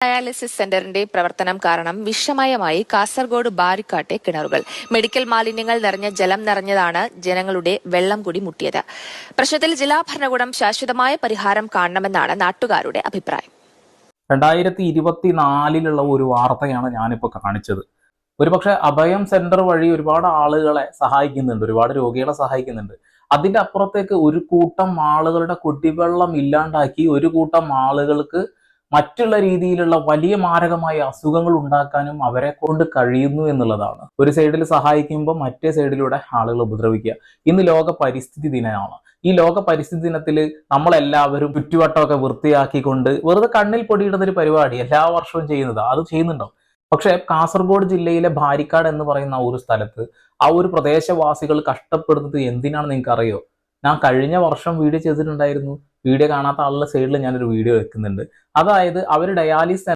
Dialysis സെന്ററിന്റെ പ്രവർത്തനം കാരണം വിഷമയമായി കാസർഗോഡ് ബാരിക്കാട്ടെ കിണറുകൾ. മെഡിക്കൽ മാലിന്യങ്ങൾ നിറഞ്ഞ ജലം നിറഞ്ഞതാണ് ജനങ്ങളുടെ വെള്ളം കൂടി മുട്ടിയത്. പ്രശ്നത്തിൽ ജില്ലാ ഭരണകൂടം ശാശ്വതമായ പരിഹാരം കാണണമെന്നാണ് നാട്ടുകാരുടെ അഭിപ്രായം. 2024 ഒരു വാർത്തയാണ് ഞാനിപ്പോൾ കാണിച്ചത്. ഒരുപക്ഷെ അഭയം സെന്റർ വഴി ഒരുപാട് ആളുകളെ സഹായിക്കുന്നുണ്ട്, ഒരുപാട് രോഗികളെ സഹായിക്കുന്നുണ്ട്. അതിന്റെ അപ്പുറത്തേക്ക് ഒരു കൂട്ടം ആളുകളുടെ കുടിവെള്ളം ഇല്ലാണ്ടാക്കി ഒരു കൂട്ടം ആളുകൾക്ക് മറ്റുള്ള രീതിയിലുള്ള വലിയ മാരകമായ അസുഖങ്ങൾ ഉണ്ടാക്കാനും അവരെ കൊണ്ട് കഴിയുന്നു എന്നുള്ളതാണ്. ഒരു സൈഡിൽ സഹായിക്കുമ്പോൾ മറ്റേ സൈഡിലൂടെ ആളുകൾ ഉപദ്രവിക്കുക. ഇന്ന് ലോക പരിസ്ഥിതി ദിനമാണ്. ഈ ലോക പരിസ്ഥിതി ദിനത്തിൽ നമ്മളെല്ലാവരും ചുറ്റുവട്ടമൊക്കെ വൃത്തിയാക്കിക്കൊണ്ട് വെറുതെ കണ്ണിൽ പൊടിയിടുന്ന ഒരു പരിപാടി എല്ലാ വർഷവും ചെയ്യുന്നത്, അത് ചെയ്യുന്നുണ്ടോ? പക്ഷെ കാസർഗോഡ് ജില്ലയിലെ ബാരിക്കാട് എന്ന് പറയുന്ന ഒരു സ്ഥലത്ത് ആ ഒരു പ്രദേശവാസികൾ കഷ്ടപ്പെടുന്നത് എന്തിനാണെന്ന് നിങ്ങൾക്ക് അറിയോ? ഞാൻ കഴിഞ്ഞ വർഷം വീഡിയോ ചെയ്തിട്ടുണ്ടായിരുന്നു. വീഡിയോ കാണാത്ത ആളുടെ സൈഡിൽ ഞാനൊരു വീഡിയോ വെക്കുന്നുണ്ട്. അതായത് അവർ ഡയാലിസിസ്